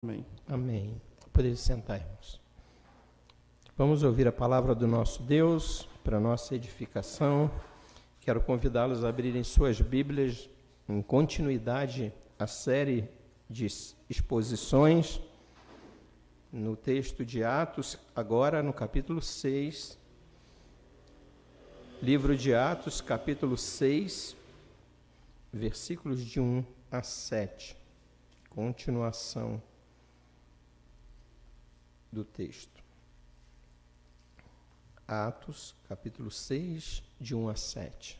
Amém. Amém. Poder sentar, irmãos. Vamos ouvir a palavra do nosso Deus para nossa edificação. Quero convidá-los a abrirem suas Bíblias em continuidade à série de exposições no texto de Atos, agora no capítulo 6. Livro de Atos, capítulo 6, versículos de 1 a 7. Continuação do texto. Atos, capítulo 6, de 1 a 7.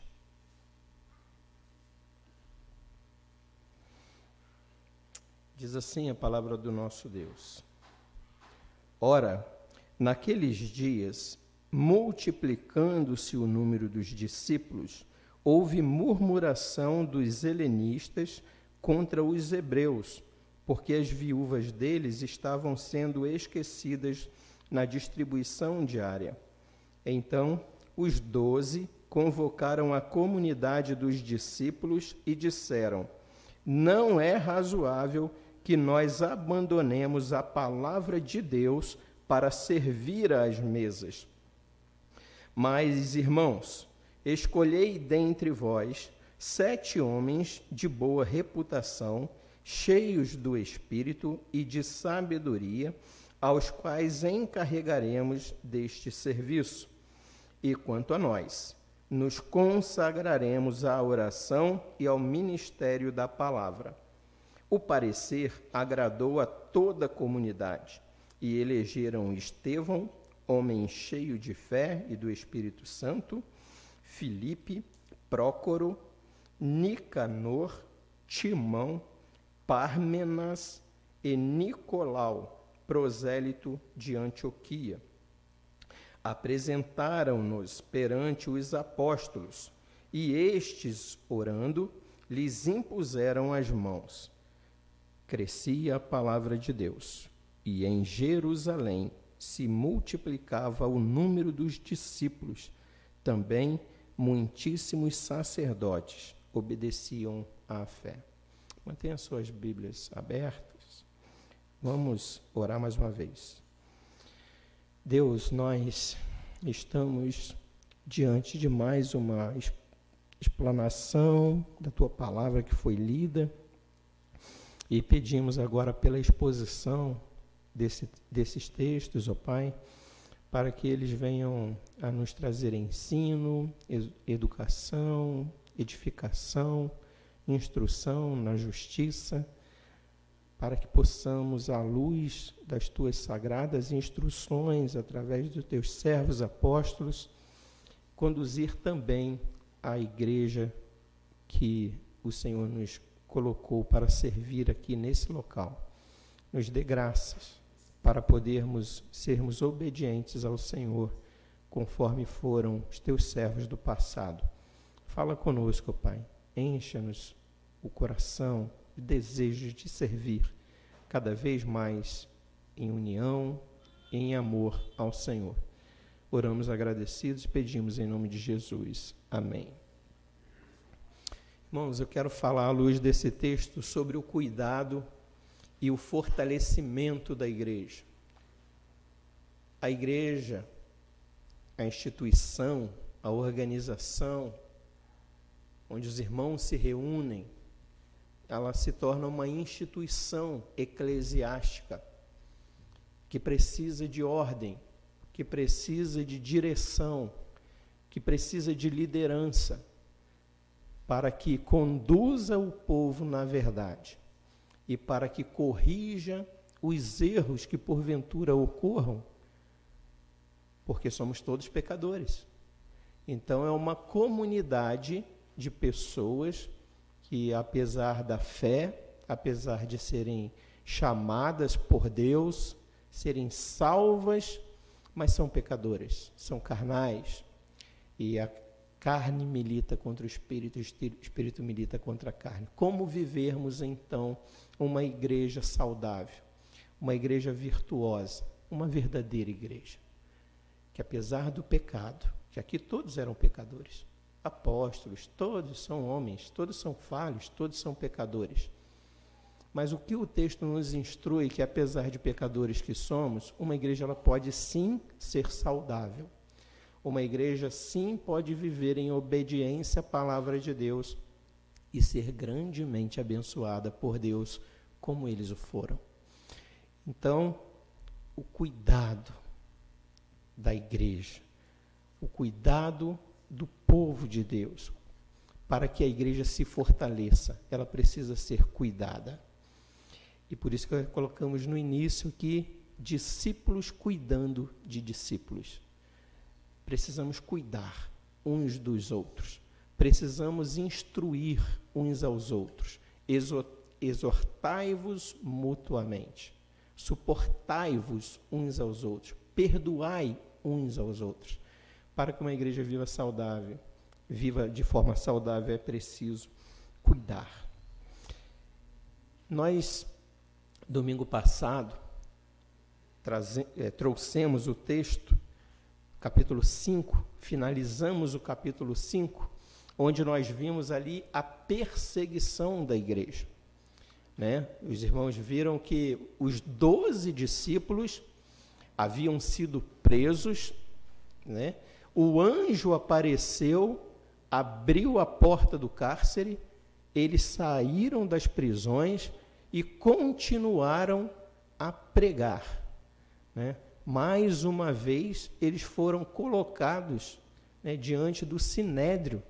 Diz assim a palavra do nosso Deus. Ora, naqueles dias, multiplicando-se o número dos discípulos, houve murmuração dos helenistas contra os hebreus, porque as viúvas deles estavam sendo esquecidas na distribuição diária. Então, os 12 convocaram a comunidade dos discípulos e disseram: não é razoável que nós abandonemos a palavra de Deus para servir às mesas. Mas, irmãos, escolhei dentre vós 7 homens de boa reputação, cheios do Espírito e de sabedoria, aos quais encarregaremos deste serviço. E quanto a nós, nos consagraremos à oração e ao ministério da palavra. O parecer agradou a toda a comunidade, e elegeram Estevão, homem cheio de fé e do Espírito Santo, Filipe, Prócoro, Nicanor, Timão, Pármenas e Nicolau, prosélito de Antioquia. Apresentaram-nos perante os apóstolos, e estes, orando, lhes impuseram as mãos. Crescia a palavra de Deus, e em Jerusalém se multiplicava o número dos discípulos. Também muitíssimos sacerdotes obedeciam à fé. Mantenha suas Bíblias abertas. Vamos orar mais uma vez. Deus, nós estamos diante de mais uma explanação da Tua palavra que foi lida e pedimos agora pela exposição desses textos, ó Pai, para que eles venham a nos trazer ensino, educação, edificação, instrução na justiça, para que possamos, à luz das Tuas sagradas instruções, através dos Teus servos apóstolos, conduzir também a igreja que o Senhor nos colocou para servir aqui nesse local. Nos dê graças para podermos sermos obedientes ao Senhor, conforme foram os Teus servos do passado. Fala conosco, Pai. Encha-nos o coração de desejos de servir cada vez mais em união e em amor ao Senhor. Oramos agradecidos e pedimos em nome de Jesus. Amém. Irmãos, eu quero falar à luz desse texto sobre o cuidado e o fortalecimento da igreja. A igreja, a instituição, a organização, onde os irmãos se reúnem, ela se torna uma instituição eclesiástica que precisa de ordem, que precisa de direção, que precisa de liderança, para que conduza o povo na verdade e para que corrija os erros que porventura ocorram, porque somos todos pecadores. Então é uma comunidade de pessoas que, apesar da fé, apesar de serem chamadas por Deus, serem salvas, mas são pecadoras, são carnais. E a carne milita contra o espírito milita contra a carne. Como vivermos, então, uma igreja saudável, uma igreja virtuosa, uma verdadeira igreja, que apesar do pecado, que aqui todos eram pecadores, apóstolos, todos são homens, todos são falhos, todos são pecadores, Mas o que o texto nos instrui, que apesar de pecadores que somos, uma igreja ela pode sim ser saudável. Uma igreja sim pode viver em obediência à palavra de Deus e ser grandemente abençoada por Deus, como eles o foram. Então, o cuidado da igreja, o cuidado do povo de Deus, para que a igreja se fortaleça, ela precisa ser cuidada. E por isso que colocamos no início que discípulos cuidando de discípulos. Precisamos cuidar uns dos outros. Precisamos instruir uns aos outros. Exortai-vos mutuamente. Suportai-vos uns aos outros. Perdoai uns aos outros. Para que uma igreja viva saudável, viva de forma saudável, é preciso cuidar. Nós, domingo passado, trouxemos o texto, capítulo 5, finalizamos o capítulo 5, onde nós vimos ali a perseguição da igreja. Né? Os irmãos viram que os 12 discípulos haviam sido presos, né? O anjo apareceu, abriu a porta do cárcere, eles saíram das prisões e continuaram a pregar. Né? Mais uma vez, eles foram colocados, né, diante do sinédrio.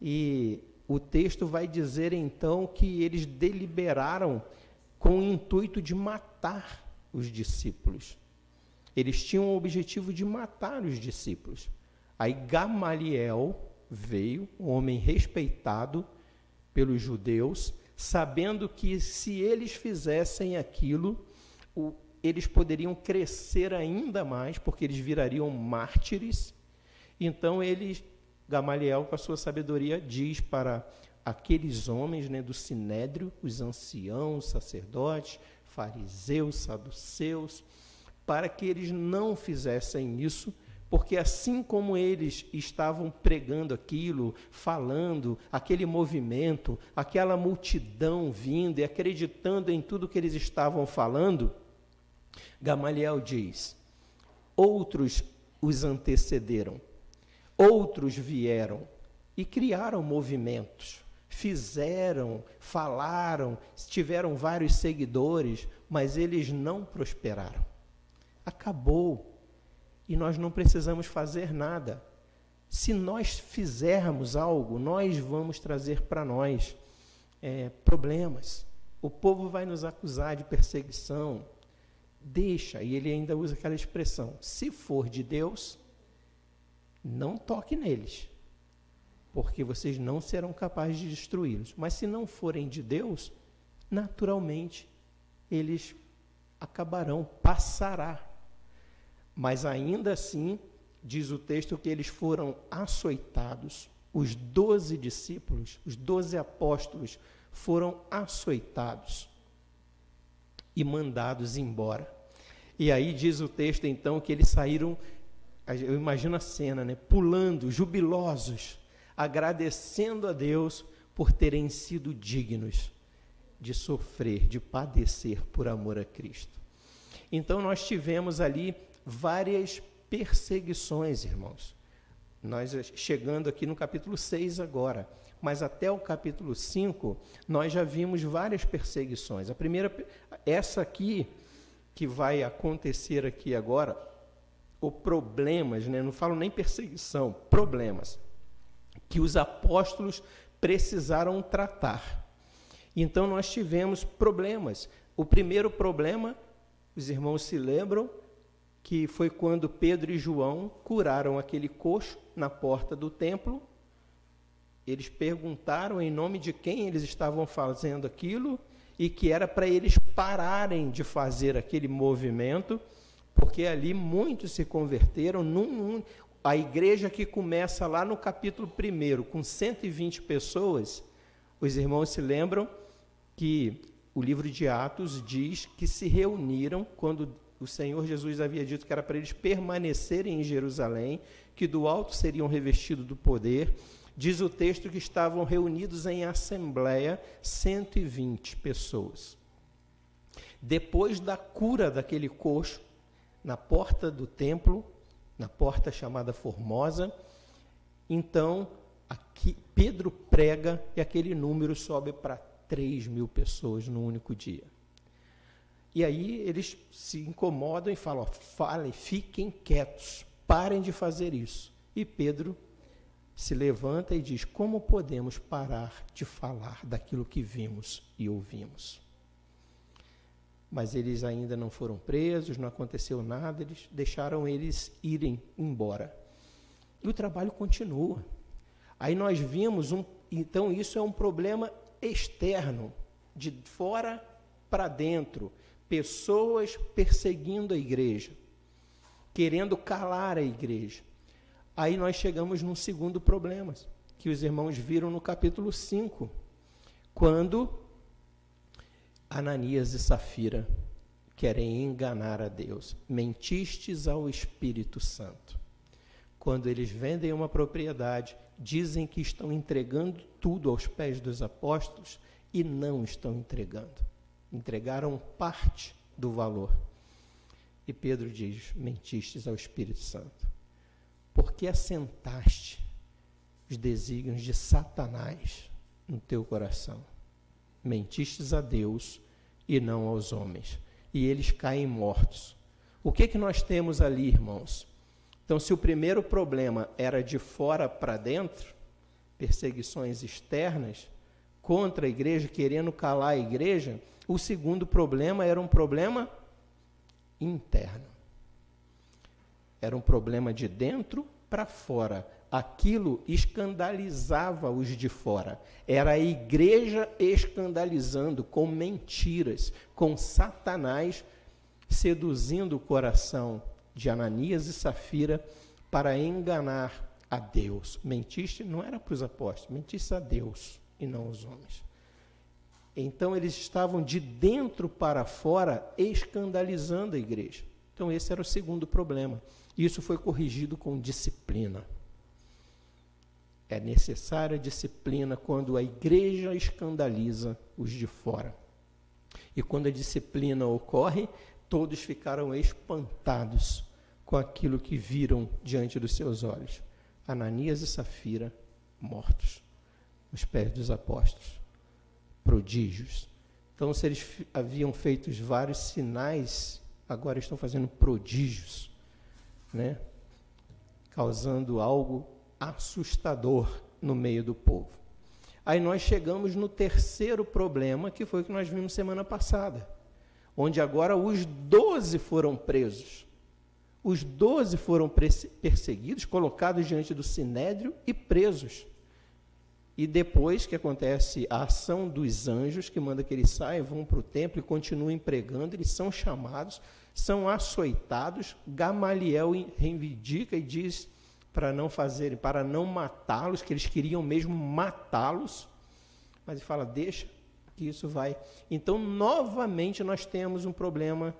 E o texto vai dizer, então, que eles deliberaram com o intuito de matar os discípulos. Eles tinham o objetivo de matar os discípulos. Aí Gamaliel veio, um homem respeitado pelos judeus, sabendo que se eles fizessem aquilo, eles poderiam crescer ainda mais, porque eles virariam mártires. Então, Gamaliel, com a sua sabedoria, diz para aqueles homens, né, do sinédrio, os anciãos, sacerdotes, fariseus, saduceus, para que eles não fizessem isso, porque assim como eles estavam pregando aquilo, falando, aquele movimento, aquela multidão vindo e acreditando em tudo que eles estavam falando, Gamaliel diz: outros os antecederam, outros vieram e criaram movimentos, fizeram, falaram, tiveram vários seguidores, mas eles não prosperaram. Acabou. E nós não precisamos fazer nada. Se nós fizermos algo, nós vamos trazer para nós problemas. O povo vai nos acusar de perseguição. Deixa, e ele ainda usa aquela expressão: se for de Deus, não toque neles, porque vocês não serão capazes de destruí-los. Mas se não forem de Deus, naturalmente, eles acabarão, passará. Mas ainda assim, diz o texto que eles foram açoitados. Os 12 discípulos, os 12 apóstolos foram açoitados e mandados embora. E aí diz o texto então que eles saíram, eu imagino a cena, né, pulando, jubilosos, agradecendo a Deus por terem sido dignos de sofrer, de padecer por amor a Cristo. Então nós tivemos ali várias perseguições, irmãos. Nós chegando aqui no capítulo 6 agora, mas até o capítulo 5, nós já vimos várias perseguições. A primeira, essa aqui, que vai acontecer aqui agora, ou problemas, né? Não falo nem perseguição, problemas, que os apóstolos precisaram tratar. Então nós tivemos problemas. O primeiro problema, os irmãos se lembram, que foi quando Pedro e João curaram aquele coxo na porta do templo. Eles perguntaram em nome de quem eles estavam fazendo aquilo e que era para eles pararem de fazer aquele movimento, porque ali muitos se converteram. A igreja que começa lá no capítulo 1, com 120 pessoas, os irmãos se lembram que o livro de Atos diz que se reuniram quando o Senhor Jesus havia dito que era para eles permanecerem em Jerusalém, que do alto seriam revestidos do poder, Diz o texto que estavam reunidos em assembleia 120 pessoas. Depois da cura daquele coxo, na porta do templo, na porta chamada Formosa, então aqui Pedro prega e aquele número sobe para 3.000 pessoas num único dia. E aí eles se incomodam e falam, falem, fiquem quietos, parem de fazer isso. E Pedro se levanta e diz, como podemos parar de falar daquilo que vimos e ouvimos? Mas eles ainda não foram presos, não aconteceu nada, eles deixaram eles irem embora. E o trabalho continua. Aí nós vimos, então isso é um problema externo, de fora para dentro, pessoas perseguindo a igreja, querendo calar a igreja. Aí nós chegamos num segundo problema, que os irmãos viram no capítulo 5, quando Ananias e Safira querem enganar a Deus. Mentistes ao Espírito Santo. Quando eles vendem uma propriedade, dizem que estão entregando tudo aos pés dos apóstolos e não estão entregando. Entregaram parte do valor. E Pedro diz, mentistes ao Espírito Santo. Por que assentaste os desígnios de Satanás no teu coração? Mentistes a Deus e não aos homens. E eles caem mortos. O que nós temos ali, irmãos? Então, se o primeiro problema era de fora para dentro, perseguições externas contra a igreja, querendo calar a igreja, o segundo problema era um problema interno. Era um problema de dentro para fora. Aquilo escandalizava os de fora. Era a igreja escandalizando com mentiras, com Satanás seduzindo o coração de Ananias e Safira para enganar a Deus. Mentiste não era para os apóstolos, mentiste a Deus e não aos homens. Então eles estavam de dentro para fora escandalizando a igreja. Então esse era o segundo problema. Isso foi corrigido com disciplina. É necessária disciplina quando a igreja escandaliza os de fora. E quando a disciplina ocorre, todos ficaram espantados com aquilo que viram diante dos seus olhos. Ananias e Safira mortos aos pés dos apóstolos. Prodígios. Então, se eles haviam feito vários sinais, agora estão fazendo prodígios, né? Causando algo assustador no meio do povo. Aí nós chegamos no terceiro problema, que foi o que nós vimos semana passada, onde agora os 12 foram presos. Os 12 foram perseguidos, colocados diante do sinédrio e presos. E depois que acontece a ação dos anjos, que manda que eles saiam, vão para o templo e continuem pregando, eles são chamados, são açoitados. Gamaliel reivindica e diz para não matá-los, que eles queriam mesmo matá-los, mas ele fala, deixa que isso vai. Então, novamente, nós temos um problema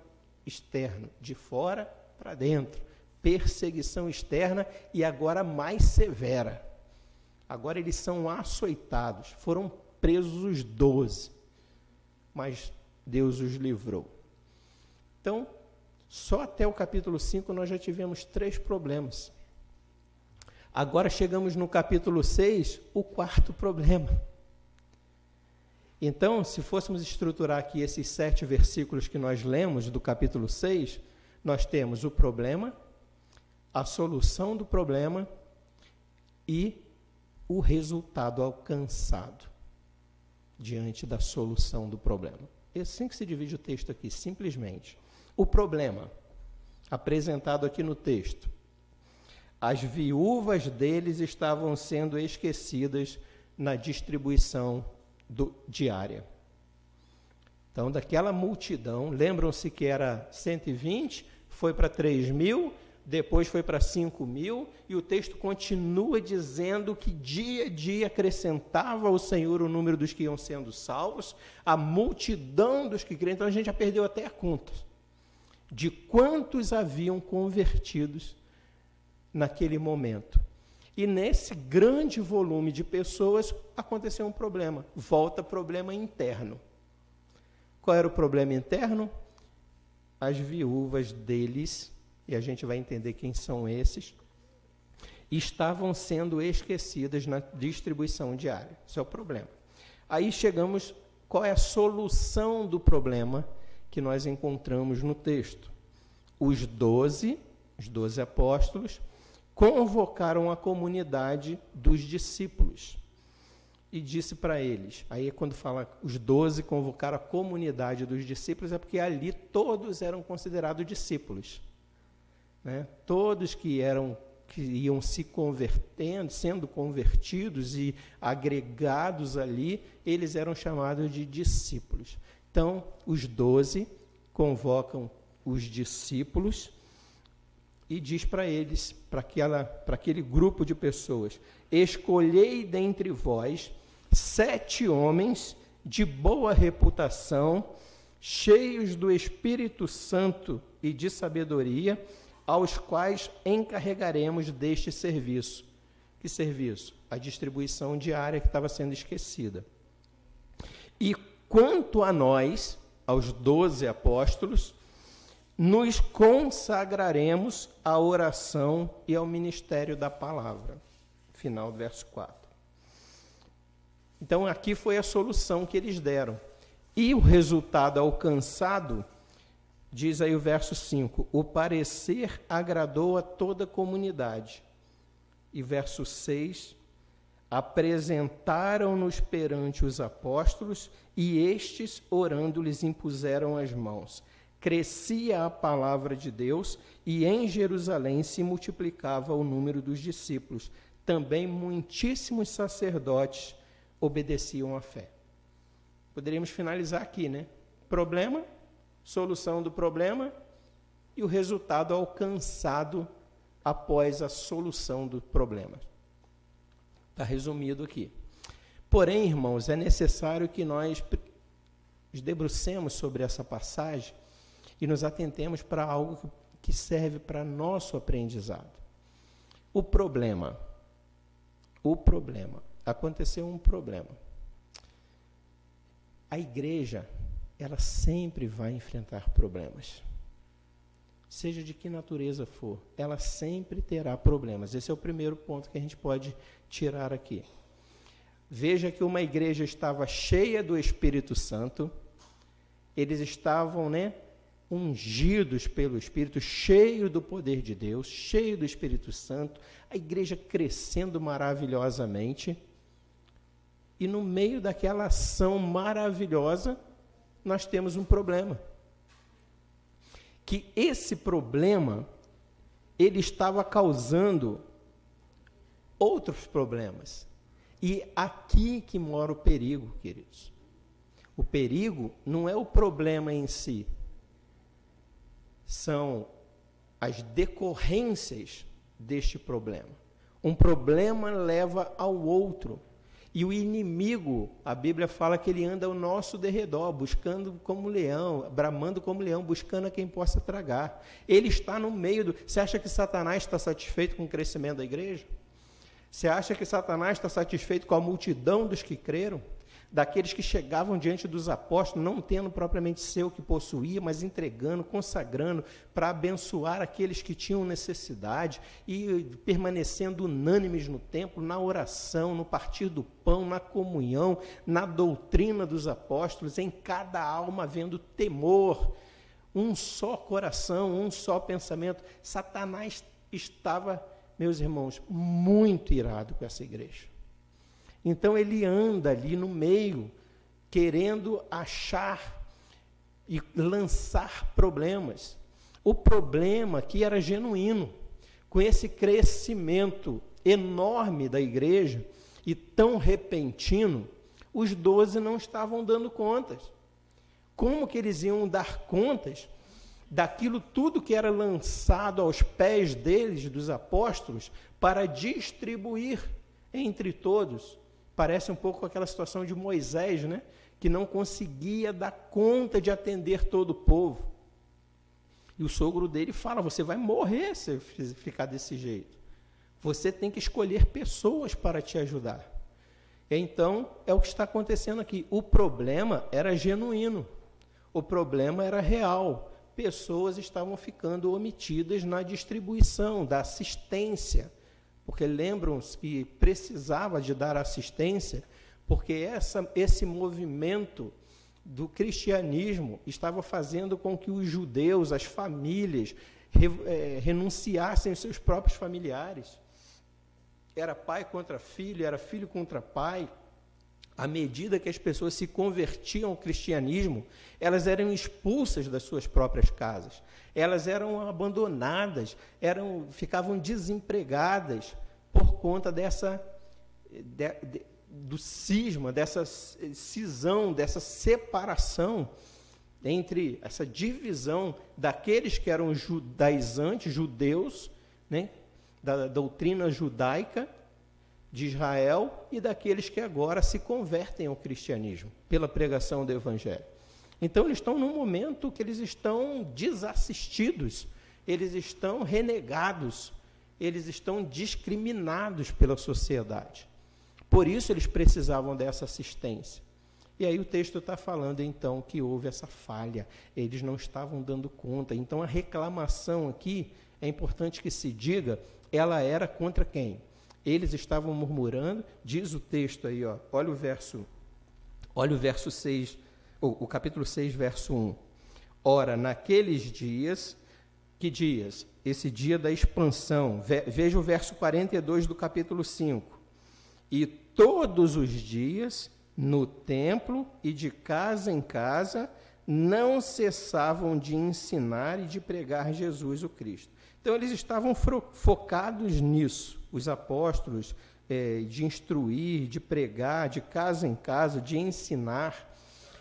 externo, de fora para dentro, perseguição externa e agora mais severa. Agora eles são açoitados, foram presos os 12, mas Deus os livrou. Então, só até o capítulo 5 nós já tivemos 3 problemas. Agora chegamos no capítulo 6, o quarto problema. Então, se fôssemos estruturar aqui esses 7 versículos que nós lemos do capítulo 6, nós temos o problema, a solução do problema e o resultado alcançado diante da solução do problema. É assim que se divide o texto aqui, simplesmente. O problema, apresentado aqui no texto, as viúvas deles estavam sendo esquecidas na distribuição diária. Então, daquela multidão, lembram-se que era 120, foi para 3.000, depois foi para 5.000, e o texto continua dizendo que dia a dia acrescentava ao Senhor o número dos que iam sendo salvos, a multidão dos que criam. Então a gente já perdeu até a conta de quantos haviam convertidos naquele momento. E nesse grande volume de pessoas, aconteceu um problema. Volta problema interno. Qual era o problema interno? As viúvas deles, e a gente vai entender quem são esses, estavam sendo esquecidas na distribuição diária. Esse é o problema. Aí chegamos, qual é a solução do problema que nós encontramos no texto? Os 12 apóstolos, convocaram a comunidade dos discípulos e disse para eles, aí quando fala os 12 convocaram a comunidade dos discípulos, é porque ali todos eram considerados discípulos, né? Todos que iam se convertendo, sendo convertidos e agregados ali, eles eram chamados de discípulos. Então, os 12 convocam os discípulos e diz para eles, para aquele grupo de pessoas, escolhei dentre vós 7 homens de boa reputação, cheios do Espírito Santo e de sabedoria, aos quais encarregaremos deste serviço. Que serviço? A distribuição diária que estava sendo esquecida. E quanto a nós, aos 12 apóstolos, nos consagraremos à oração e ao ministério da palavra. Final do verso 4. Então, aqui foi a solução que eles deram. E o resultado alcançado, diz aí o verso 5, o parecer agradou a toda a comunidade. E verso 6, apresentaram-nos perante os apóstolos e estes, orando, lhes impuseram as mãos. Crescia a palavra de Deus e em Jerusalém se multiplicava o número dos discípulos. Também muitíssimos sacerdotes obedeciam à fé. Poderíamos finalizar aqui, né? Problema, solução do problema e o resultado alcançado após a solução do problema. Está resumido aqui. Porém, irmãos, é necessário que nós nos debrucemos sobre essa passagem e nos atentemos para algo que serve para nosso aprendizado. O problema, aconteceu um problema. A igreja, ela sempre vai enfrentar problemas. Seja de que natureza for, ela sempre terá problemas. Esse é o primeiro ponto que a gente pode tirar aqui. Veja que uma igreja estava cheia do Espírito Santo, eles estavam, ungidos pelo Espírito, cheio do poder de Deus, cheio do Espírito Santo, a igreja crescendo maravilhosamente, e no meio daquela ação maravilhosa, nós temos um problema. Que esse problema, ele estava causando outros problemas. E aqui que mora o perigo, queridos. O perigo não é o problema em si, são as decorrências deste problema. Um problema leva ao outro. E o inimigo, a Bíblia fala que ele anda ao nosso derredor, buscando como leão, bramando como leão, buscando a quem possa tragar. Ele está no meio do... Você acha que Satanás está satisfeito com o crescimento da igreja? Você acha que Satanás está satisfeito com a multidão dos que creram? Daqueles que chegavam diante dos apóstolos, não tendo propriamente seu que possuía, mas entregando, consagrando, para abençoar aqueles que tinham necessidade, e permanecendo unânimes no templo, na oração, no partir do pão, na comunhão, na doutrina dos apóstolos, em cada alma havendo temor, um só coração, um só pensamento. Satanás estava, meus irmãos, muito irado com essa igreja. Então ele anda ali no meio, querendo achar e lançar problemas. O problema aqui era genuíno. Com esse crescimento enorme da igreja e tão repentino, os 12 não estavam dando contas. Como que eles iam dar contas daquilo tudo que era lançado aos pés deles, dos apóstolos, para distribuir entre todos? Parece um pouco aquela situação de Moisés, que não conseguia dar conta de atender todo o povo. E o sogro dele fala, você vai morrer se ficar desse jeito. Você tem que escolher pessoas para te ajudar. Então, é o que está acontecendo aqui. O problema era genuíno. O problema era real. Pessoas estavam ficando omitidas na distribuição, da assistência. Porque lembram-se que precisava de dar assistência, porque esse movimento do cristianismo estava fazendo com que os judeus, as famílias, renunciassem aos seus próprios familiares. Era pai contra filho, era filho contra pai. À medida que as pessoas se convertiam ao cristianismo, elas eram expulsas das suas próprias casas. Elas eram abandonadas, ficavam desempregadas por conta do cisma, dessa cisão, dessa separação entre essa divisão daqueles que eram judaizantes, judeus, né, da doutrina judaica de Israel, e daqueles que agora se convertem ao cristianismo pela pregação do evangelho. Então eles estão num momento que eles estão desassistidos, eles estão renegados, eles estão discriminados pela sociedade. Por isso eles precisavam dessa assistência. E aí o texto está falando, então, que houve essa falha, eles não estavam dando conta. Então a reclamação aqui, é importante que se diga, ela era contra quem? Eles estavam murmurando, diz o texto aí, ó, olha o verso 6, o capítulo 6, verso 1. Ora, naqueles dias, que dias? Esse dia da expansão, veja o verso 42 do capítulo 5. E todos os dias, no templo e de casa em casa, não cessavam de ensinar e de pregar Jesus o Cristo. Então, eles estavam focados nisso, os apóstolos, de instruir, de pregar, de casa em casa, de ensinar.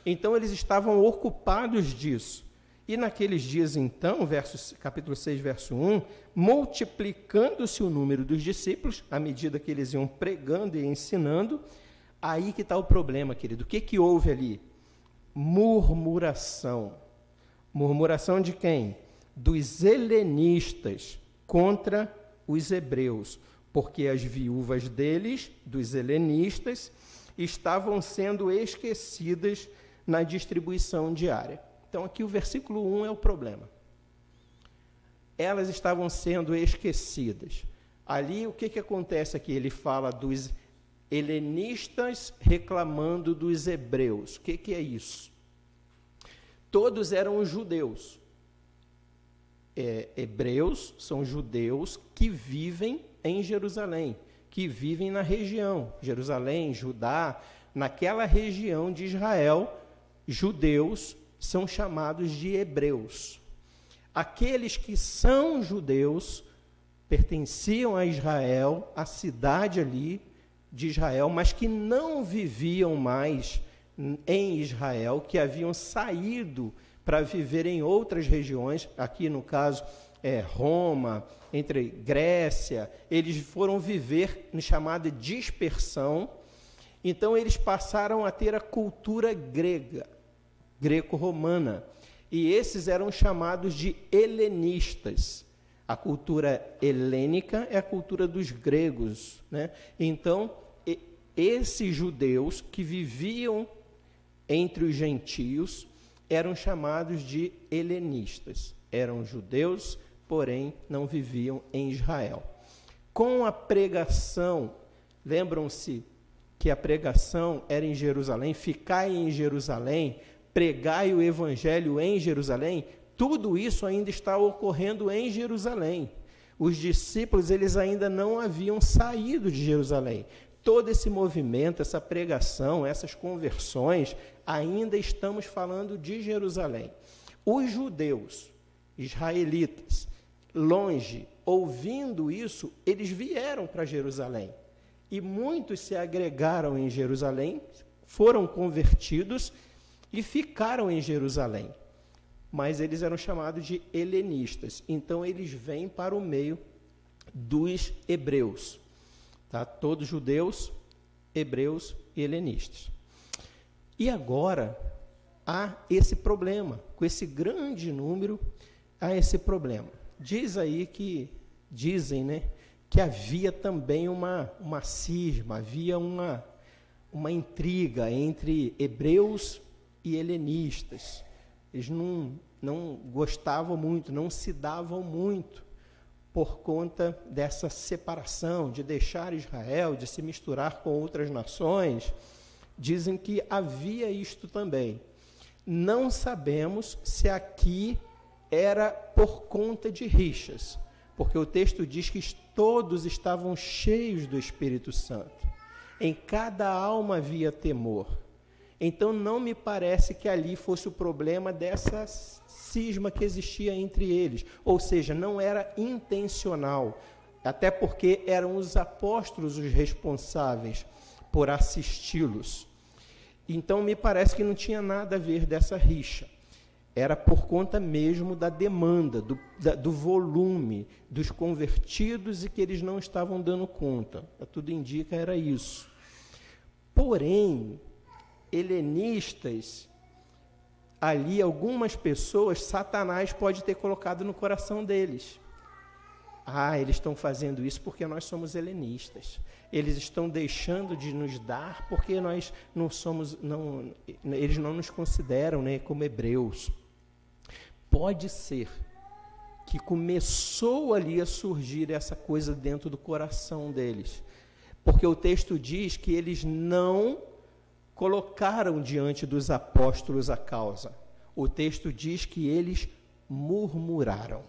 Então, eles estavam ocupados disso. E naqueles dias, então, capítulo 6, verso 1, multiplicando-se o número dos discípulos, à medida que eles iam pregando e ensinando, aí que está o problema, querido. O que houve ali? Murmuração. Murmuração de quem? Dos helenistas contra os hebreus, porque as viúvas deles, dos helenistas, estavam sendo esquecidas na distribuição diária. Então, aqui o versículo 1 é o problema. Elas estavam sendo esquecidas. Ali, o que acontece aqui? Ele fala dos helenistas reclamando dos hebreus. O que é isso? Todos eram judeus. Hebreus são judeus que vivem em Jerusalém, que vivem na região, Jerusalém, Judá, naquela região de Israel, judeus são chamados de hebreus. Aqueles que são judeus pertenciam a Israel, a cidade ali de Israel, mas que não viviam mais em Israel, que haviam saído para viver em outras regiões, aqui no caso Roma, entre Grécia, eles foram viver no chamado dispersão. Então eles passaram a ter a cultura grega, greco-romana, e esses eram chamados de helenistas. A cultura helênica é a cultura dos gregos, né? Então, esses judeus que viviam entre os gentios eram chamados de helenistas. Eram judeus, porém não viviam em Israel. Com a pregação, lembram-se que a pregação era em Jerusalém, ficai em Jerusalém, pregai o evangelho em Jerusalém, tudo isso ainda está ocorrendo em Jerusalém. Os discípulos, eles ainda não haviam saído de Jerusalém. Todo esse movimento, essa pregação, essas conversões, ainda estamos falando de Jerusalém. Os judeus, israelitas, longe, ouvindo isso, eles vieram para Jerusalém. E muitos se agregaram em Jerusalém, foram convertidos e ficaram em Jerusalém. Mas eles eram chamados de helenistas. Então, eles vêm para o meio dos hebreus. Tá? Todos judeus, hebreus e helenistas. E agora, há esse problema. Com esse grande número, há esse problema. Dizem, né, que havia também uma cisma, havia uma intriga entre hebreus e helenistas. Eles não gostavam muito, não se davam muito por conta dessa separação, de deixar Israel, de se misturar com outras nações. Dizem que havia isto também. Não sabemos se aqui era por conta de rixas, porque o texto diz que todos estavam cheios do Espírito Santo. Em cada alma havia temor. Então não me parece que ali fosse o problema dessa cisma que existia entre eles, ou seja, não era intencional, até porque eram os apóstolos os responsáveis por assisti-los. Então me parece que não tinha nada a ver dessa rixa. Era por conta mesmo da demanda, do volume dos convertidos e que eles não estavam dando conta. Tudo indica era isso. Porém, helenistas, ali algumas pessoas, Satanás pode ter colocado no coração deles. Eles estão fazendo isso porque nós somos helenistas. Eles estão deixando de nos dar porque nós não somos, eles não nos consideram, né, como hebreus. Pode ser que começou ali a surgir essa coisa dentro do coração deles, porque o texto diz que eles não colocaram diante dos apóstolos a causa. O texto diz que eles murmuraram.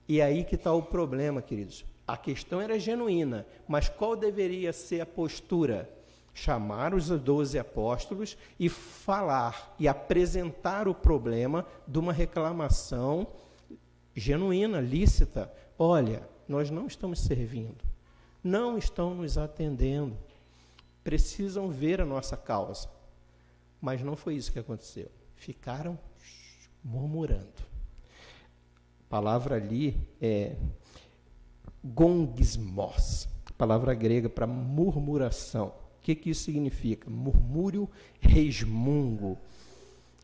E aí que está o problema, queridos. A questão era genuína, mas qual deveria ser a postura? Chamar os 12 apóstolos e falar e apresentar o problema de uma reclamação genuína, lícita. Olha, nós não estamos servindo, não estão nos atendendo, precisam ver a nossa causa. Mas não foi isso que aconteceu. Ficaram murmurando. A palavra ali é gongismos, palavra grega para murmuração. O que isso significa? Murmúrio resmungo,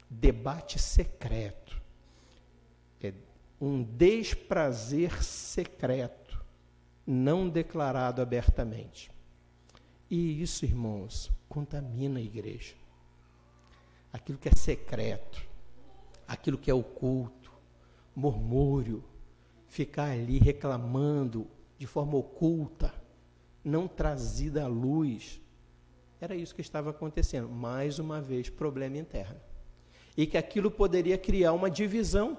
debate secreto, um desprazer secreto, não declarado abertamente. E isso, irmãos, contamina a igreja. Aquilo que é secreto, aquilo que é oculto, murmúrio, ficar ali reclamando de forma oculta, não trazida à luz. Era isso que estava acontecendo. Mais uma vez, problema interno. E que aquilo poderia criar uma divisão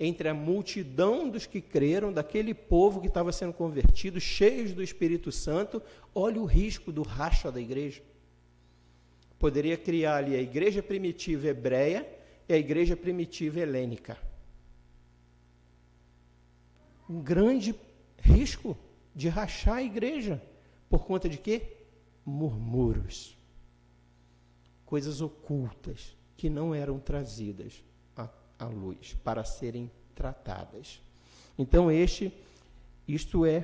entre a multidão dos que creram, daquele povo que estava sendo convertido, cheios do Espírito Santo. Olha o risco do racha da igreja. Poderia criar ali a igreja primitiva hebreia e a igreja primitiva helênica. Um grande risco de rachar a igreja. Por conta de quê? Murmúrios. Coisas ocultas que não eram trazidas à luz para serem tratadas. Então,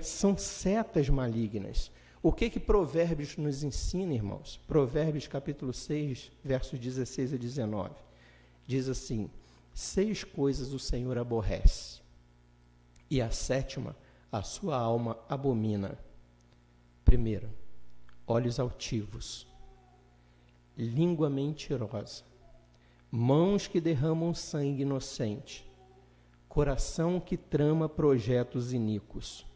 são setas malignas. O que Provérbios nos ensina, irmãos? Provérbios capítulo 6, versos 16 a 19. Diz assim: 6 coisas o Senhor aborrece, e a 7ª a sua alma abomina. Primeiro, olhos altivos, língua mentirosa, mãos que derramam sangue inocente, coração que trama projetos iníquos,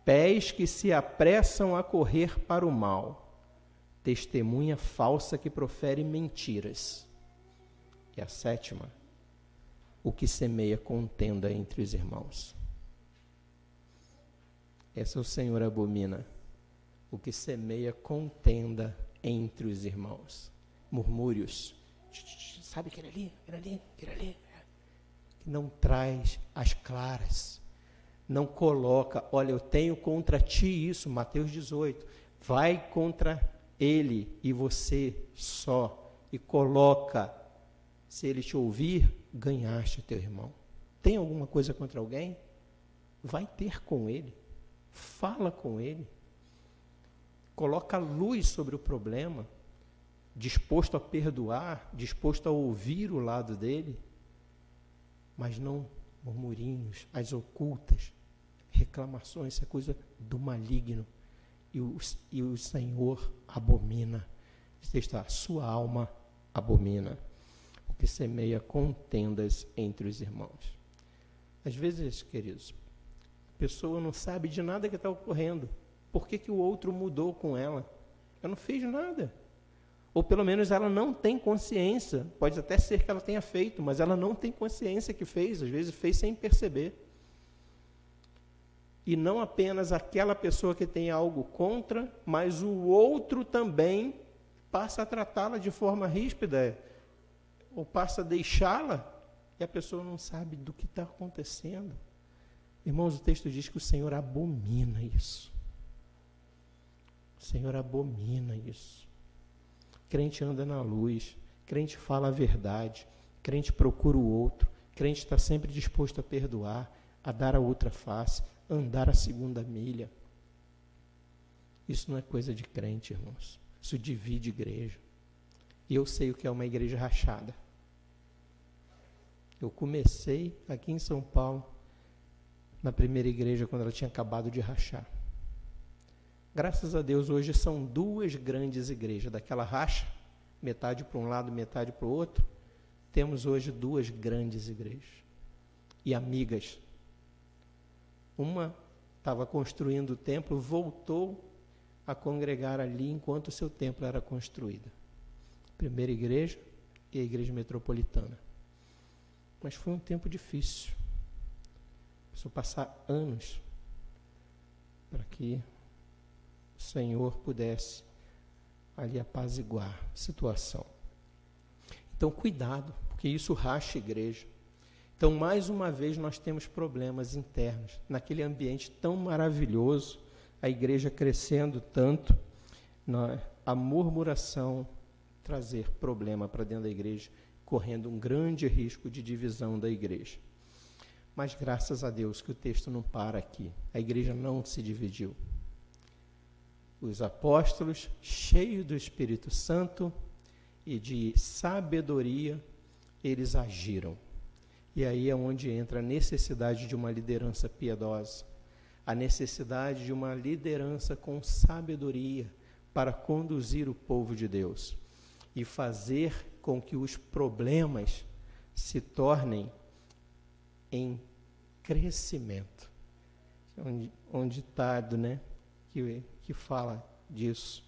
pés que se apressam a correr para o mal, testemunha falsa que profere mentiras. E a 7ª, o que semeia contenda entre os irmãos. Essa o Senhor abomina. O que semeia contenda entre os irmãos. Murmúrios. Sabe aquele ali, aquele ali. Que não traz as claras. Não coloca, olha, eu tenho contra ti isso, Mateus 18. Vai contra ele e você só. E coloca, se ele te ouvir, ganhaste teu irmão. Tem alguma coisa contra alguém? Vai ter com ele. Fala com ele. Coloca luz sobre o problema, disposto a perdoar, disposto a ouvir o lado dele, mas não murmurinhos, as ocultas, reclamações, isso é coisa do maligno. E o Senhor abomina. A sua alma abomina, o que semeia contendas entre os irmãos. Às vezes, queridos, a pessoa não sabe de nada que está ocorrendo. Por que o outro mudou com ela? Ela não fez nada. Ou pelo menos ela não tem consciência. Pode até ser que ela tenha feito, mas ela não tem consciência que fez. Às vezes fez sem perceber. E não apenas aquela pessoa que tem algo contra, mas o outro também passa a tratá-la de forma ríspida, ou passa a deixá-la, e a pessoa não sabe do que está acontecendo. Irmãos, o texto diz que o Senhor abomina isso. O Senhor abomina isso. Crente anda na luz, crente fala a verdade, crente procura o outro, crente está sempre disposto a perdoar, a dar a outra face, andar a segunda milha. Isso não é coisa de crente, irmãos. Isso divide igreja. E eu sei o que é uma igreja rachada. Eu comecei aqui em São Paulo, na primeira igreja, quando ela tinha acabado de rachar. Graças a Deus, hoje são duas grandes igrejas. Daquela racha, metade para um lado, metade para o outro, temos hoje duas grandes igrejas. E amigas. Uma estava construindo o templo, voltou a congregar ali enquanto o seu templo era construído. Primeira igreja e a igreja metropolitana. Mas foi um tempo difícil. Precisou passar anos para que o Senhor pudesse ali apaziguar a situação. Então, cuidado, porque isso racha a igreja. Então, mais uma vez, nós temos problemas internos. Naquele ambiente tão maravilhoso, a igreja crescendo tanto, a murmuração trazer problema para dentro da igreja, correndo um grande risco de divisão da igreja. Mas graças a Deus que o texto não para aqui. A igreja não se dividiu. Os apóstolos, cheios do Espírito Santo e de sabedoria, eles agiram. E aí é onde entra a necessidade de uma liderança piedosa, a necessidade de uma liderança com sabedoria para conduzir o povo de Deus e fazer com que os problemas se tornem em crescimento. Um ditado, né, que fala disso.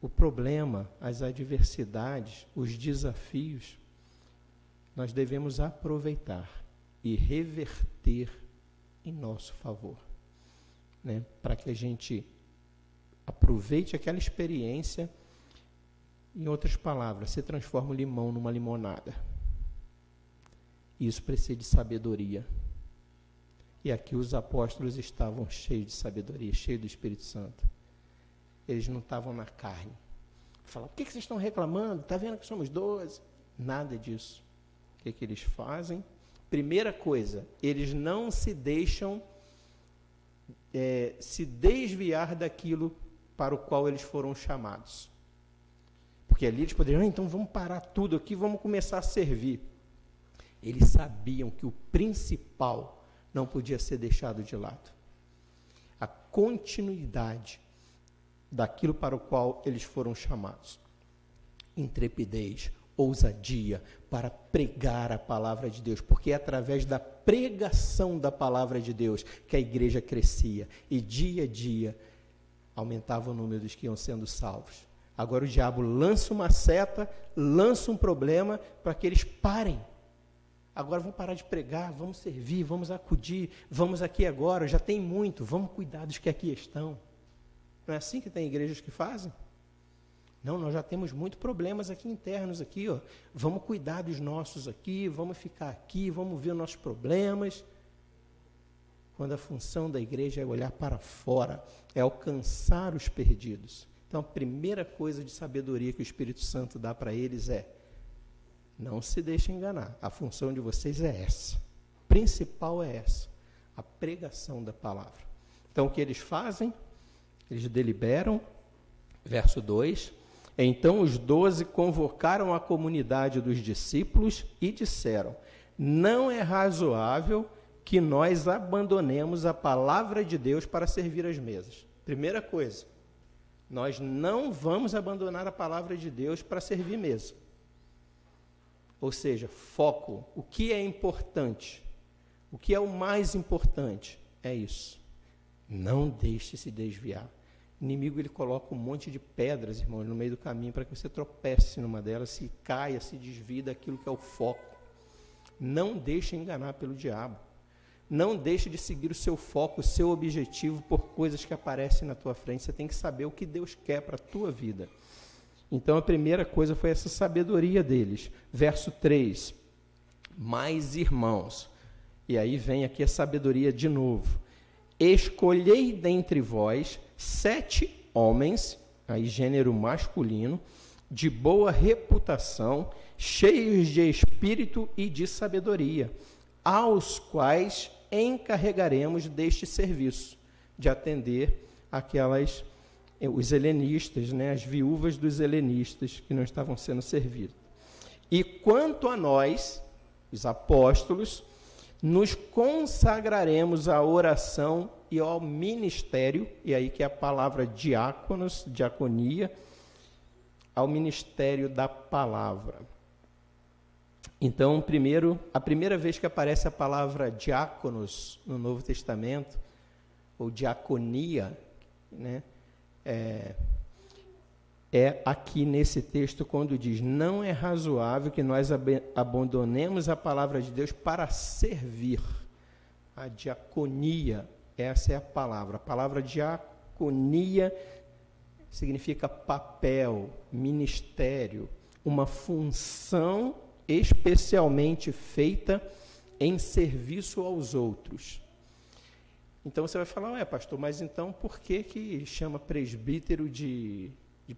O problema, as adversidades, os desafios, nós devemos aproveitar e reverter em nosso favor, né? Para que a gente aproveite aquela experiência, em outras palavras, se transforma o limão numa limonada. Isso precisa de sabedoria. E aqui os apóstolos estavam cheios de sabedoria, cheios do Espírito Santo. Eles não estavam na carne. Falavam, por que vocês estão reclamando? Está vendo que somos 12? Nada disso. O que eles fazem? Primeira coisa, eles não se deixam se desviar daquilo para o qual eles foram chamados. Porque ali eles poderiam, então vamos parar tudo aqui, vamos começar a servir. Eles sabiam que o principal não podia ser deixado de lado. A continuidade daquilo para o qual eles foram chamados. Intrepidez, ousadia para pregar a palavra de Deus, porque é através da pregação da palavra de Deus que a igreja crescia e dia a dia aumentava o número dos que iam sendo salvos. Agora o diabo lança uma seta, lança um problema para que eles parem. Agora vamos parar de pregar, vamos servir, vamos acudir, vamos aqui agora, já tem muito, vamos cuidar dos que aqui estão. Não é assim que tem igrejas que fazem? Não, nós já temos muitos problemas aqui internos, aqui, ó. Vamos cuidar dos nossos aqui, vamos ficar aqui, vamos ver os nossos problemas. Quando a função da igreja é olhar para fora, é alcançar os perdidos. Então, a primeira coisa de sabedoria que o Espírito Santo dá para eles é: não se deixem enganar, a função de vocês é essa. A principal é essa, a pregação da palavra. Então, o que eles fazem? Eles deliberam, verso 2, então os 12 convocaram a comunidade dos discípulos e disseram, não é razoável que nós abandonemos a palavra de Deus para servir as mesas. Primeira coisa, nós não vamos abandonar a palavra de Deus para servir mesa. Ou seja, foco. O que é importante? O que é o mais importante? É isso. Não deixe se desviar. O inimigo, ele coloca um monte de pedras, irmãos, no meio do caminho para que você tropece numa delas, se caia, se desvie daquilo que é o foco. Não deixe enganar pelo diabo. Não deixe de seguir o seu foco, o seu objetivo por coisas que aparecem na tua frente. Você tem que saber o que Deus quer para a tua vida. Então, a primeira coisa foi essa sabedoria deles. Verso 3. Mais irmãos. E aí vem aqui a sabedoria de novo. Escolhei dentre vós 7 homens, aí gênero masculino, de boa reputação, cheios de espírito e de sabedoria, aos quais encarregaremos deste serviço, de atender os helenistas, né, as viúvas dos helenistas que não estavam sendo servidas. E quanto a nós, os apóstolos, nos consagraremos à oração e ao ministério, e aí que é a palavra diáconos, diaconia, ao ministério da palavra. Então, a primeira vez que aparece a palavra diáconos no Novo Testamento, ou diaconia, né, é aqui nesse texto quando diz: não é razoável que nós abandonemos a palavra de Deus para servir. A diaconia, essa é a palavra. A palavra diaconia significa papel, ministério, uma função especialmente feita em serviço aos outros. Então você vai falar: pastor, mas então por que chama presbítero de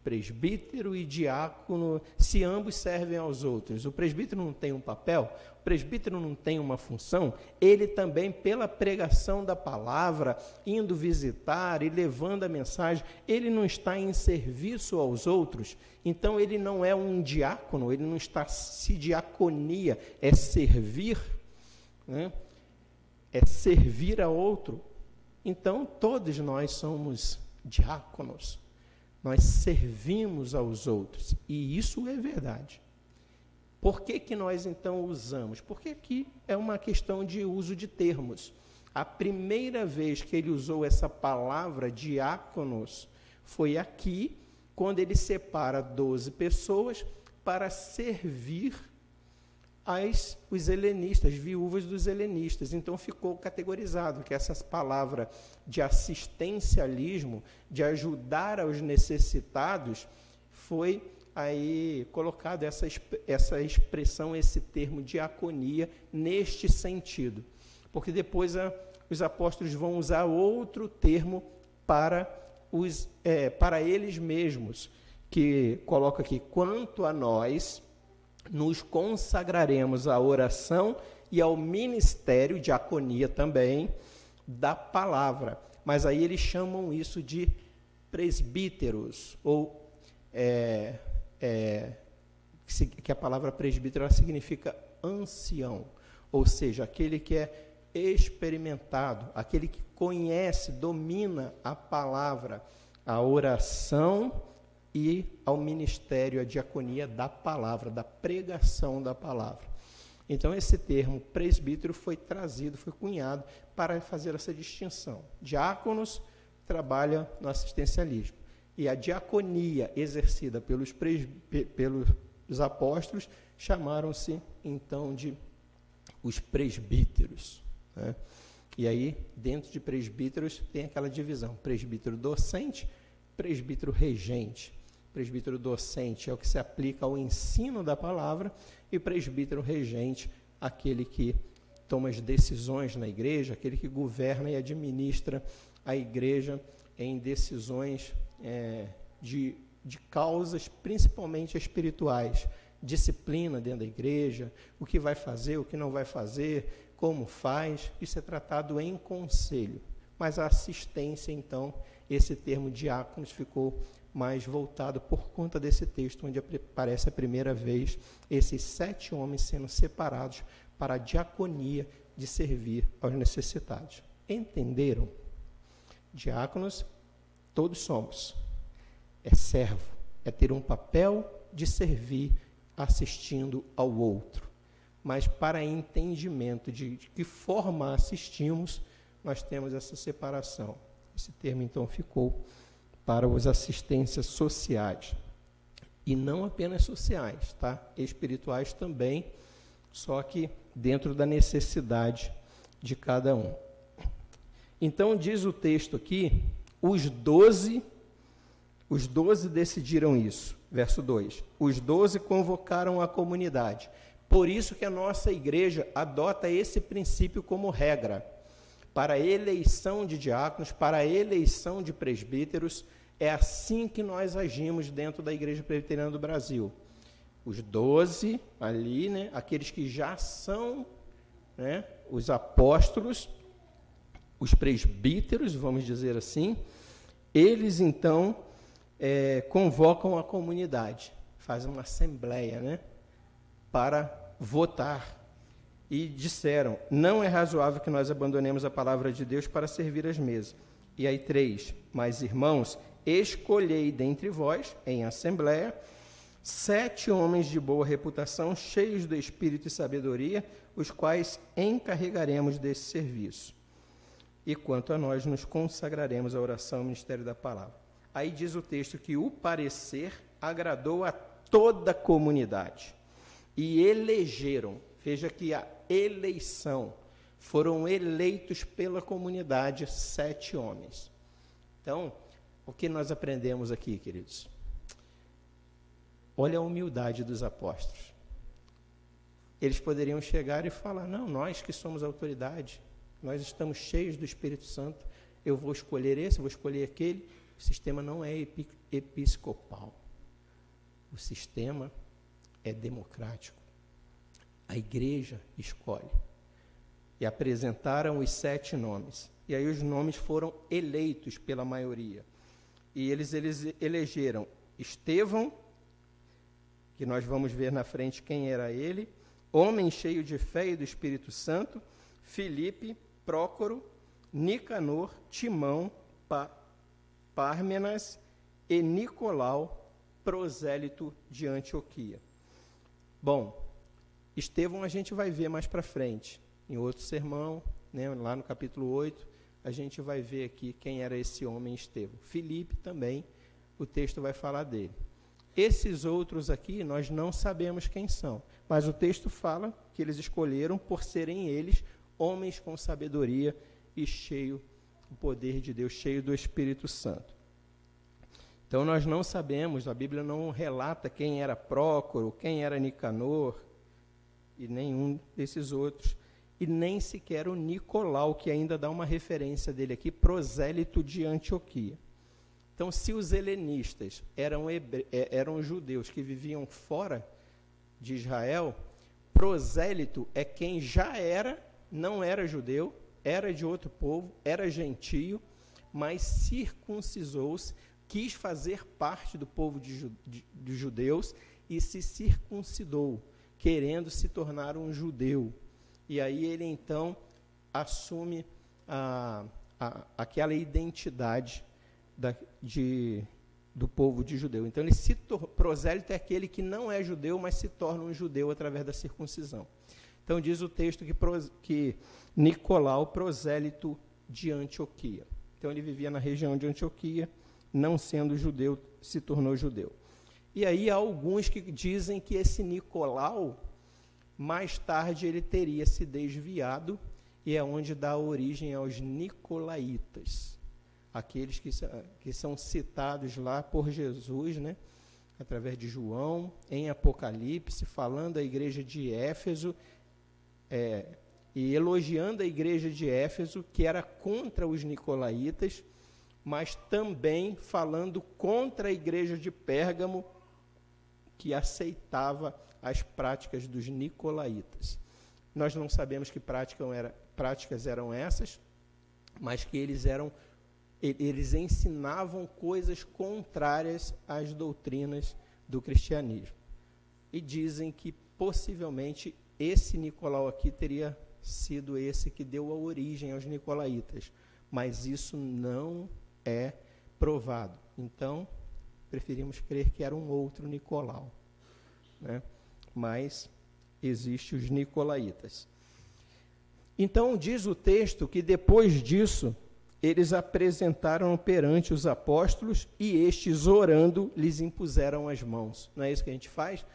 presbítero e diácono, se ambos servem aos outros? O presbítero não tem um papel? O presbítero não tem uma função? Ele também, pela pregação da palavra, indo visitar e levando a mensagem, ele não está em serviço aos outros? Então ele não é um diácono, ele não está se diaconia, é servir, né? É servir a outro. Então todos nós somos diáconos. Nós servimos aos outros, e isso é verdade. Por que nós, então, usamos? Porque aqui é uma questão de uso de termos. A primeira vez que ele usou essa palavra diáconos foi aqui, quando ele separa 12 pessoas para servir os helenistas, as viúvas dos helenistas. Então ficou categorizado que essa palavra de assistencialismo, de ajudar aos necessitados, foi aí colocado essa expressão, esse termo diaconia, neste sentido. Porque depois os apóstolos vão usar outro termo para eles mesmos, que coloca aqui: quanto a nós, nos consagraremos à oração e ao ministério, diaconia também, da palavra. Mas aí eles chamam isso de presbíteros, ou que a palavra presbítero ela significa ancião, ou seja, aquele que é experimentado, aquele que conhece, domina a palavra, a oração e ao ministério, a diaconia da palavra, da pregação da palavra. Então, esse termo presbítero foi trazido, foi cunhado para fazer essa distinção. Diáconos trabalha no assistencialismo, e a diaconia exercida pelos apóstolos chamaram-se, então, de os presbíteros, né? E aí, dentro de presbíteros, tem aquela divisão: presbítero docente, presbítero regente. Presbítero docente é o que se aplica ao ensino da palavra, e presbítero regente, aquele que toma as decisões na igreja, aquele que governa e administra a igreja em decisões de causas principalmente espirituais, disciplina dentro da igreja, o que vai fazer, o que não vai fazer, como faz. Isso é tratado em conselho. Mas a assistência, então, esse termo diáconos ficou mais voltado por conta desse texto, onde aparece a primeira vez esses 7 homens sendo separados para a diaconia, de servir aos necessitados. Entenderam? Diáconos, todos somos. É servo, é ter um papel de servir assistindo ao outro. Mas para entendimento de que forma assistimos, nós temos essa separação. Esse termo, então, ficou para os assistências sociais. E não apenas sociais, tá? Espirituais também, só que dentro da necessidade de cada um. Então, diz o texto aqui, os 12 decidiram isso. Verso 2. Os 12 convocaram a comunidade. Por isso que a nossa igreja adota esse princípio como regra. Para a eleição de diáconos, para a eleição de presbíteros, é assim que nós agimos dentro da Igreja Presbiteriana do Brasil. Os 12 ali, né, aqueles que já são, né, os apóstolos, os presbíteros, vamos dizer assim, eles então convocam a comunidade, fazem uma assembleia, né, para votar. E disseram, não é razoável que nós abandonemos a palavra de Deus para servir às mesas. E aí 3, mas irmãos, escolhei dentre vós, em assembleia, 7 homens de boa reputação, cheios do espírito e sabedoria, os quais encarregaremos desse serviço. E quanto a nós, nos consagraremos à oração e ao ministério da palavra. Aí diz o texto que o parecer agradou a toda a comunidade. E elegeram, veja que a eleição, foram eleitos pela comunidade 7 homens. Então, o que nós aprendemos aqui, queridos? Olha a humildade dos apóstolos. Eles poderiam chegar e falar, não, nós que somos autoridade, nós estamos cheios do Espírito Santo, eu vou escolher esse, eu vou escolher aquele. O sistema não é episcopal. O sistema é democrático. A igreja escolhe. E apresentaram os 7 nomes. E aí os nomes foram eleitos pela maioria. E eles elegeram Estevão, que nós vamos ver na frente quem era ele, homem cheio de fé e do Espírito Santo, Filipe, Prócoro, Nicanor, Timão, Pármenas e Nicolau, prosélito de Antioquia. Bom, Estevão a gente vai ver mais para frente, em outro sermão, né, lá no capítulo 8, a gente vai ver aqui quem era esse homem Estevão. Filipe também, o texto vai falar dele. Esses outros aqui, nós não sabemos quem são, mas o texto fala que eles escolheram por serem eles homens com sabedoria e cheio do poder de Deus, cheio do Espírito Santo. Então nós não sabemos, a Bíblia não relata quem era Prócoro, quem era Nicanor, e nenhum desses outros, e nem sequer o Nicolau, que ainda dá uma referência dele aqui, prosélito de Antioquia. Então, se os helenistas eram judeus que viviam fora de Israel, prosélito é quem já não era judeu, era de outro povo, era gentio, mas circuncisou-se, quis fazer parte do povo dos judeus e se circuncidou, querendo se tornar um judeu. E aí ele, então, assume aquela identidade do povo de judeu. Então, prosélito é aquele que não é judeu, mas se torna um judeu através da circuncisão. Então, diz o texto que Nicolau, prosélito de Antioquia. Então, ele vivia na região de Antioquia, não sendo judeu, se tornou judeu. E aí há alguns que dizem que esse Nicolau, mais tarde ele teria se desviado, e é onde dá origem aos nicolaítas, aqueles que são citados lá por Jesus, né, através de João, em Apocalipse, falando da igreja de Éfeso, e elogiando a igreja de Éfeso, que era contra os nicolaítas, mas também falando contra a igreja de Pérgamo, que aceitava as práticas dos nicolaítas. Nós não sabemos que práticas eram essas, mas que eles ensinavam coisas contrárias às doutrinas do cristianismo. E dizem que, possivelmente, esse Nicolau aqui teria sido esse que deu a origem aos nicolaítas, mas isso não é provado. Então, preferimos crer que era um outro Nicolau, né? Mas existem os nicolaítas. Então, diz o texto que depois disso, eles apresentaram perante os apóstolos e estes, orando, lhes impuseram as mãos. Não é isso que a gente faz?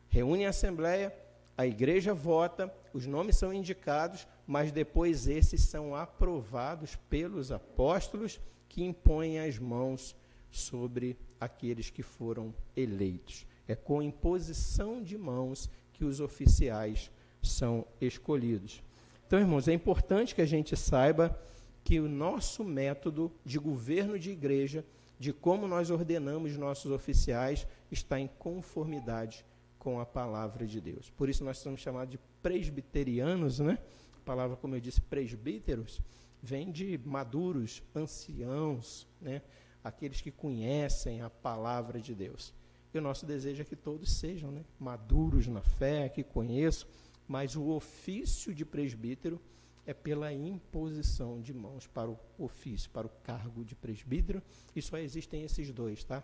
Reúne a assembleia, a igreja vota, os nomes são indicados, mas depois esses são aprovados pelos apóstolos que impõem as mãos sobre aqueles que foram eleitos. É com imposição de mãos que os oficiais são escolhidos. Então, irmãos, é importante que a gente saiba que o nosso método de governo de igreja, de como nós ordenamos nossos oficiais, está em conformidade com a palavra de Deus. Por isso nós somos chamados de presbiterianos, né? A palavra, como eu disse, presbíteros, vem de maduros, anciãos, né? Aqueles que conhecem a palavra de Deus. E o nosso desejo é que todos sejam, né, maduros na fé, que conheçam, mas o ofício de presbítero é pela imposição de mãos para o ofício, para o cargo de presbítero, e só existem esses dois, tá?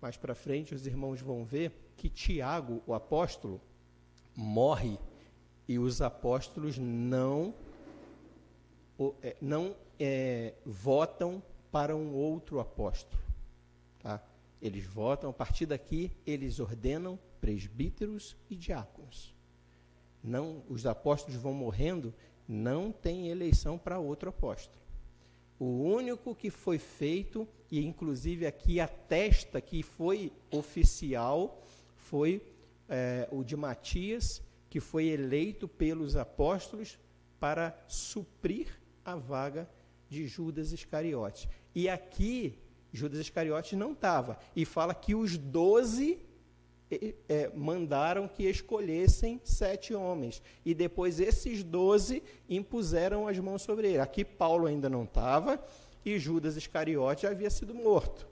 Mais para frente, os irmãos vão ver que Tiago, o apóstolo, morre e os apóstolos não votam para um outro apóstolo, tá? Eles votam, a partir daqui, eles ordenam presbíteros e diáconos. Não, os apóstolos vão morrendo, não tem eleição para outro apóstolo. O único que foi feito, e inclusive aqui atesta que foi oficial, foi o de Matias, que foi eleito pelos apóstolos para suprir a vaga de Judas Iscariotes. E aqui, Judas Iscariotes não estava, e fala que os 12 mandaram que escolhessem 7 homens, e depois esses 12 impuseram as mãos sobre ele. Aqui Paulo ainda não estava, e Judas Iscariotes já havia sido morto.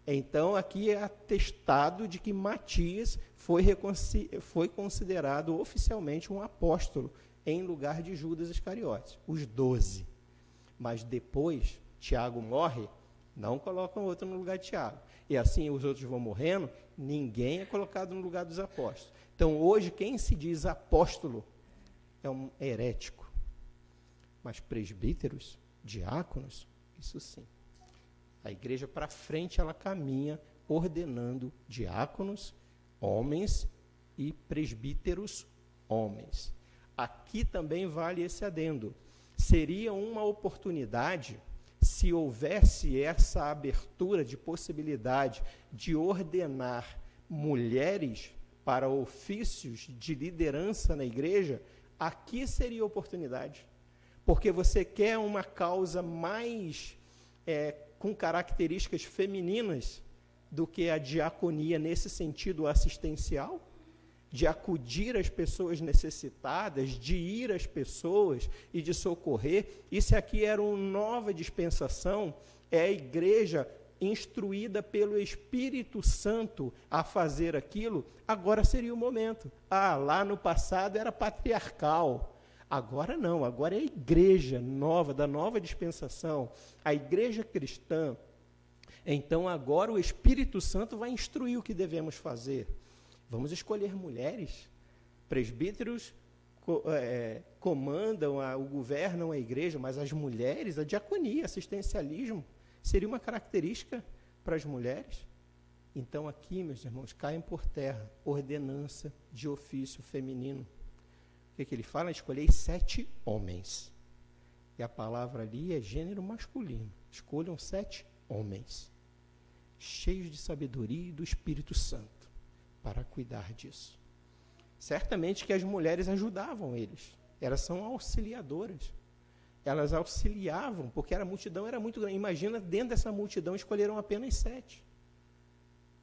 Então, aqui é atestado de que Matias foi considerado oficialmente um apóstolo, em lugar de Judas Iscariotes, os 12. Mas depois, Tiago morre, não colocam outro no lugar de Tiago. E assim os outros vão morrendo, ninguém é colocado no lugar dos apóstolos. Então, hoje, quem se diz apóstolo é um herético. Mas presbíteros, diáconos, isso sim. A igreja para frente, ela caminha ordenando diáconos, homens, e presbíteros, homens. Aqui também vale esse adendo. Seria uma oportunidade, se houvesse essa abertura de possibilidade de ordenar mulheres para ofícios de liderança na igreja, aqui seria oportunidade. Porque você quer uma causa mais com características femininas do que a diaconia nesse sentido assistencial, de acudir às pessoas necessitadas, de ir às pessoas e de socorrer. Isso aqui era uma nova dispensação, é a igreja instruída pelo Espírito Santo a fazer aquilo, agora seria o momento. Lá no passado era patriarcal, agora não, agora é a igreja nova, da nova dispensação, a igreja cristã. Então agora o Espírito Santo vai instruir o que devemos fazer. Vamos escolher mulheres, presbíteros comandam, governam a igreja, mas as mulheres, a diaconia, assistencialismo, seria uma característica para as mulheres. Então aqui, meus irmãos, caem por terra ordenança de ofício feminino. O que ele fala? Escolhei 7 homens. E a palavra ali é gênero masculino. Escolham 7 homens, cheios de sabedoria e do Espírito Santo, para cuidar disso. Certamente que as mulheres ajudavam eles. Elas são auxiliadoras. Elas auxiliavam, porque a multidão era muito grande. Imagina, dentro dessa multidão escolheram apenas 7.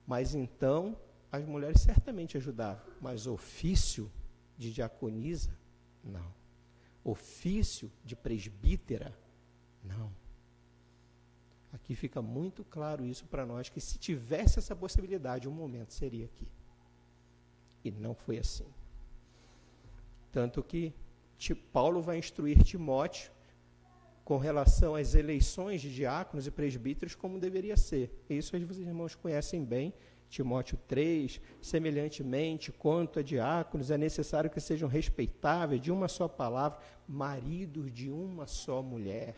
Mas então, as mulheres certamente ajudavam. Mas ofício de diaconisa, não. Ofício de presbítera, não. Aqui fica muito claro isso para nós, que se tivesse essa possibilidade, um momento seria aqui. E não foi assim. Tanto que Paulo vai instruir Timóteo com relação às eleições de diáconos e presbíteros, como deveria ser. Isso os irmãos conhecem bem, Timóteo 3, semelhantemente, quanto a diáconos, é necessário que sejam respeitáveis, de uma só palavra, maridos de uma só mulher.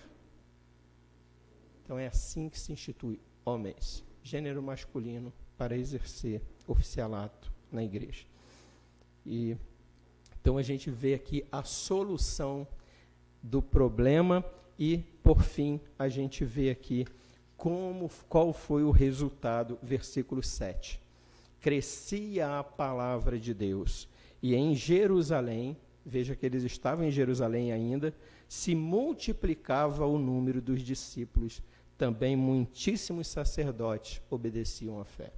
Então é assim que se institui homens, gênero masculino, para exercer oficialato na igreja. E então a gente vê aqui a solução do problema e, por fim, a gente vê aqui qual foi o resultado, versículo 7. Crescia a palavra de Deus, e em Jerusalém, veja que eles estavam em Jerusalém ainda, se multiplicava o número dos discípulos, também muitíssimos sacerdotes obedeciam à fé.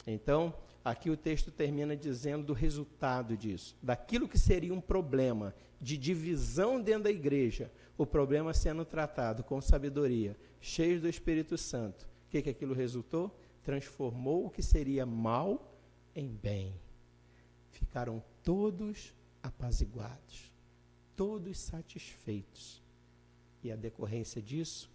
Então, aqui o texto termina dizendo do resultado disso, daquilo que seria um problema de divisão dentro da igreja, o problema sendo tratado com sabedoria, cheio do Espírito Santo. O que aquilo resultou? Transformou o que seria mal em bem. Ficaram todos apaziguados, todos satisfeitos. E a decorrência disso,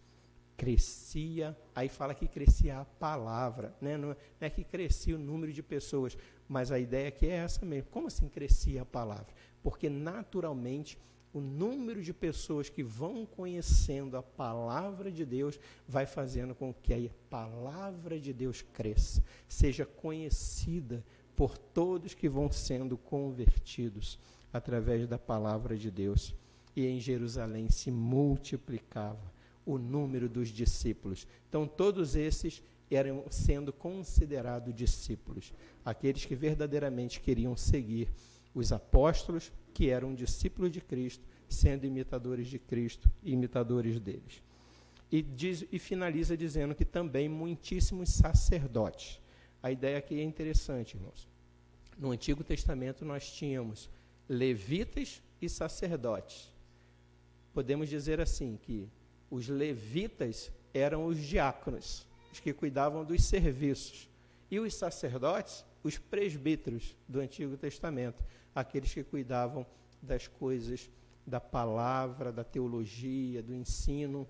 crescia, aí fala que crescia a palavra, né? Não é que crescia o número de pessoas, mas a ideia aqui é essa mesmo. Como assim crescia a palavra? Porque naturalmente o número de pessoas que vão conhecendo a palavra de Deus vai fazendo com que a palavra de Deus cresça, seja conhecida por todos que vão sendo convertidos através da palavra de Deus. E em Jerusalém se multiplicava o número dos discípulos. Então todos esses eram sendo considerados discípulos, aqueles que verdadeiramente queriam seguir os apóstolos, que eram discípulos de Cristo, sendo imitadores de Cristo e imitadores deles. E finaliza dizendo que também muitíssimos sacerdotes. A ideia aqui é interessante, irmãos. No Antigo Testamento nós tínhamos levitas e sacerdotes. Podemos dizer assim que os levitas eram os diáconos, os que cuidavam dos serviços, e os sacerdotes, os presbíteros do Antigo Testamento, aqueles que cuidavam das coisas da palavra, da teologia, do ensino.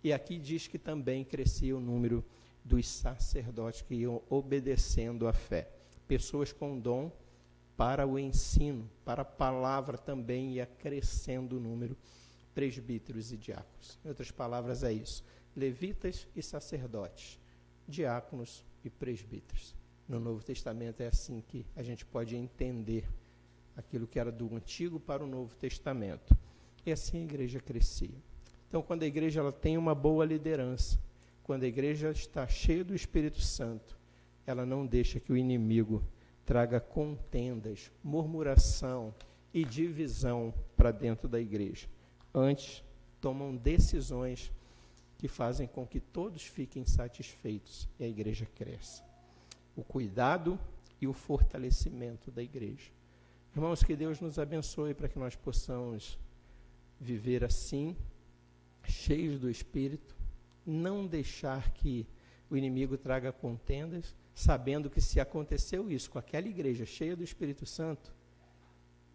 E aqui diz que também crescia o número dos sacerdotes que iam obedecendo à fé. Pessoas com dom para o ensino, para a palavra também ia crescendo o número, presbíteros e diáconos. Em outras palavras, é isso. Levitas e sacerdotes, diáconos e presbíteros. No Novo Testamento é assim que a gente pode entender aquilo que era do Antigo para o Novo Testamento. E assim a igreja crescia. Então, quando a igreja ela tem uma boa liderança, quando a igreja está cheia do Espírito Santo, ela não deixa que o inimigo traga contendas, murmuração e divisão para dentro da igreja. Antes, tomam decisões que fazem com que todos fiquem satisfeitos e a igreja cresça. O cuidado e o fortalecimento da igreja. Irmãos, que Deus nos abençoe para que nós possamos viver assim, cheios do Espírito, não deixar que o inimigo traga contendas, sabendo que se aconteceu isso com aquela igreja cheia do Espírito Santo,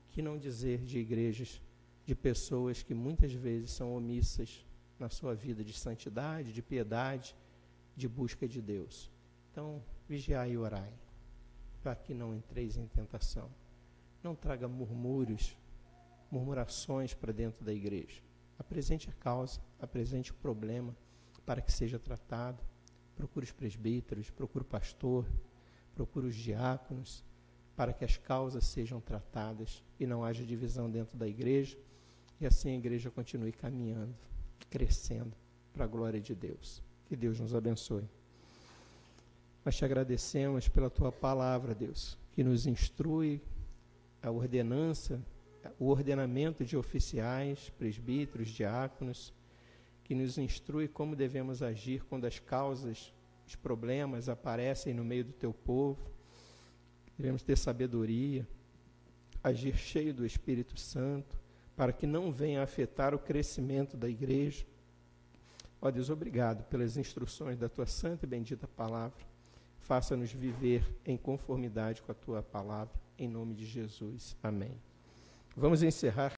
que não dizer de igrejas, de pessoas que muitas vezes são omissas na sua vida de santidade, de piedade, de busca de Deus. Então, vigiai e orai, para que não entreis em tentação. Não traga murmurações para dentro da igreja. Apresente a causa, apresente o problema para que seja tratado. Procure os presbíteros, procure o pastor, procure os diáconos, para que as causas sejam tratadas e não haja divisão dentro da igreja, e assim a igreja continue caminhando, crescendo para a glória de Deus. Que Deus nos abençoe. Nós te agradecemos pela tua palavra, Deus, que nos instrui a ordenança, o ordenamento de oficiais, presbíteros, diáconos, que nos instrui como devemos agir quando as causas, os problemas aparecem no meio do teu povo. Devemos ter sabedoria, agir cheio do Espírito Santo, para que não venha afetar o crescimento da igreja. Ó Deus, obrigado pelas instruções da tua santa e bendita palavra. Faça-nos viver em conformidade com a tua palavra, em nome de Jesus. Amém. Vamos encerrar